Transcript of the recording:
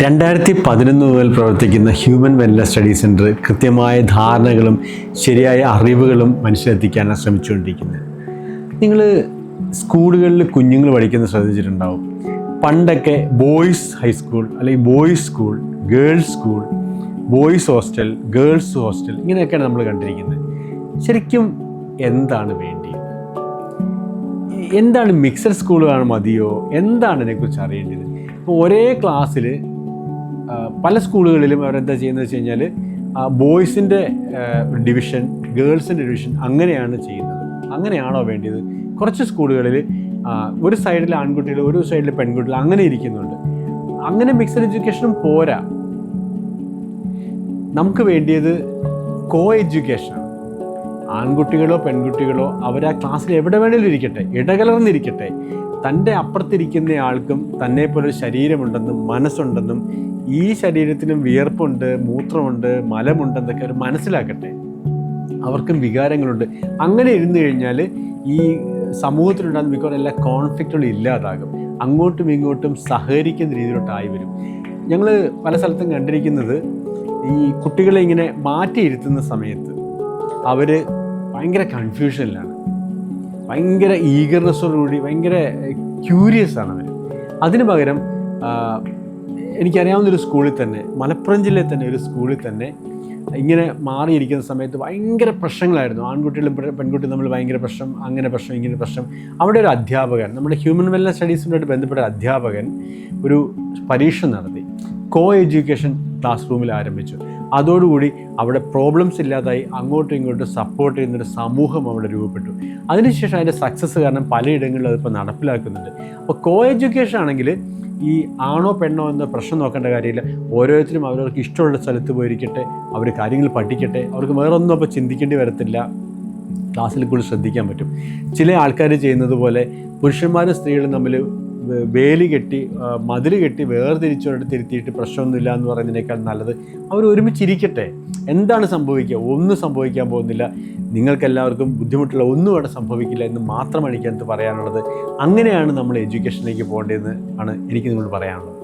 2011 മുതൽ പ്രവർത്തിക്കുന്ന human wellness study centre കൃത്യമായ ധാരണകളും ശരിയായ അറിവുകളും മനുഷ്യരെത്തിക്കാനാണ് ശ്രമിച്ചുകൊണ്ടിരിക്കുന്നത്. നിങ്ങൾ സ്കൂളുകളിൽ കുഞ്ഞുങ്ങൾ പഠിക്കുന്നത് ശ്രദ്ധിച്ചിട്ടുണ്ടാവും. പണ്ടൊക്കെ ബോയ്സ് ഹൈസ്കൂൾ അല്ലെങ്കിൽ boys school, girls school, boys hostel, girls hostel, ഇങ്ങനെയൊക്കെയാണ് നമ്മൾ കണ്ടിരിക്കുന്നത്. ശരിക്കും എന്താണ് വേണ്ടിയത്? എന്താണ് മിക്സഡ് സ്കൂളുകൾ മതിയോ? എന്താണ് ഇതിനെക്കുറിച്ച് അറിയേണ്ടത്? ഇപ്പോൾ ഒരേ ക്ലാസ്സിൽ പല സ്കൂളുകളിലും അവരെന്താ ചെയ്യുന്നത് വെച്ച് കഴിഞ്ഞാൽ ബോയ്സിൻ്റെ ഡിവിഷൻ, ഗേൾസിൻ്റെ ഡിവിഷൻ അങ്ങനെയാണ് ചെയ്യുന്നത്. അങ്ങനെയാണോ വേണ്ടത്? കുറച്ച് സ്കൂളുകളിൽ ഒരു സൈഡിൽ ആൺകുട്ടികൾ, ഒരു സൈഡിൽ പെൺകുട്ടികൾ അങ്ങനെ ഇരിക്കുന്നുണ്ട്. അങ്ങനെ മിക്സഡ് എഡ്യൂക്കേഷനും പോരാ. നമുക്ക് വേണ്ടിയത് കോ എഡ്യൂക്കേഷനാണ്. ആൺകുട്ടികളോ പെൺകുട്ടികളോ അവർ ആ ക്ലാസ്സിൽ എവിടെ വേണേലും ഇരിക്കട്ടെ, ഇടകലർന്നിരിക്കട്ടെ. തൻ്റെ അപ്പുറത്തിരിക്കുന്ന ആൾക്കും തന്നെ പോലെ ശരീരമുണ്ടെന്നും മനസ്സുണ്ടെന്നും ഈ ശരീരത്തിനും വിയർപ്പുണ്ട്, മൂത്രമുണ്ട്, മലമുണ്ടെന്നൊക്കെ അവർ മനസ്സിലാക്കട്ടെ. അവർക്കും വികാരങ്ങളുണ്ട്. അങ്ങനെ ഇരുന്ന് കഴിഞ്ഞാൽ ഈ സമൂഹത്തിലുണ്ടാകുന്ന മിക്കവാറും എല്ലാ കോൺഫ്ലിക്റ്റുകളും ഇല്ലാതാകും. അങ്ങോട്ടും ഇങ്ങോട്ടും സഹകരിക്കുന്ന രീതിയിലോട്ടായി വരും. ഞങ്ങൾ പല സ്ഥലത്തും കണ്ടിരിക്കുന്നത് ഈ കുട്ടികളെ ഇങ്ങനെ മാറ്റിയിരുത്തുന്ന സമയത്ത് അവർ ഭയങ്കര കൺഫ്യൂഷനിലാണ്, ഭയങ്കര ഈഗർനെസ്സോടുകൂടി, ഭയങ്കര ക്യൂരിയസ് ആണ് അവർ. അതിന് പകരം എനിക്കറിയാവുന്നൊരു സ്കൂളിൽ തന്നെ, മലപ്പുറം ജില്ലയിൽ തന്നെ ഒരു സ്കൂളിൽ തന്നെ ഇങ്ങനെ മാറിയിരിക്കുന്ന സമയത്ത് ഭയങ്കര പ്രശ്നങ്ങളായിരുന്നു. ആൺകുട്ടികളും പെൺകുട്ടികളും തമ്മിൽ ഭയങ്കര പ്രശ്നം, അങ്ങനെ പ്രശ്നം, ഇങ്ങനെ പ്രശ്നം. അവിടെ ഒരു അധ്യാപകൻ, നമ്മുടെ ഹ്യൂമൻ വെൽനസ് സ്റ്റഡീസുമായിട്ട് ബന്ധപ്പെട്ട അധ്യാപകൻ ഒരു പരീക്ഷ നടത്തി. കോ എഡ്യൂക്കേഷൻ ക്ലാസ് റൂമിൽ ആരംഭിച്ചു. അതോടുകൂടി അവിടെ പ്രോബ്ലംസ് ഇല്ലാതായി, അങ്ങോട്ടും ഇങ്ങോട്ടും സപ്പോർട്ട് ചെയ്യുന്നൊരു സമൂഹം അവിടെ രൂപപ്പെട്ടു. അതിനുശേഷം അതിൻ്റെ സക്സസ് കാരണം പലയിടങ്ങളിലും അതിപ്പോൾ നടപ്പിലാക്കുന്നുണ്ട്. അപ്പോൾ കോ എഡ്യൂക്കേഷൻ ആണെങ്കിൽ ഈ ആണോ പെണ്ണോ എന്ന പ്രശ്നം നോക്കേണ്ട കാര്യമില്ല. ഓരോരുത്തരും അവരവർക്ക് ഇഷ്ടമുള്ള സ്ഥലത്ത് പോയിരിക്കട്ടെ, അവർ കാര്യങ്ങൾ പഠിക്കട്ടെ. അവർക്ക് വേറൊന്നും അപ്പോൾ ചിന്തിക്കേണ്ടി വരത്തില്ല. ക്ലാസ്സിൽ കൂടുതൽ ശ്രദ്ധിക്കാൻ പറ്റും. ചില ആൾക്കാർ ചെയ്യുന്നത് പോലെ പുരുഷന്മാരും സ്ത്രീകളും തമ്മിൽ വേലി കെട്ടി, മതിൽ കെട്ടി വേർതിരിച്ചൊരിടത്ത് ഇരുത്തിയിട്ട് പ്രശ്നമൊന്നുമില്ല എന്ന് പറയുന്നതിനേക്കാൾ നല്ലത് അവർ ഒരുമിച്ചിരിക്കട്ടെ. എന്താണ് സംഭവിക്കുക? ഒന്നും സംഭവിക്കാൻ പോകുന്നില്ല. നിങ്ങൾക്കെല്ലാവർക്കും ബുദ്ധിമുട്ടുള്ള ഒന്നും അവിടെ സംഭവിക്കില്ല എന്ന് മാത്രമാണ് എനിക്കത് പറയാനുള്ളത്. അങ്ങനെയാണ് നമ്മൾ എഡ്യൂക്കേഷനിലേക്ക് പോകേണ്ടതെന്ന് ആണ് എനിക്ക് നിങ്ങളോട് പറയാനുള്ളത്.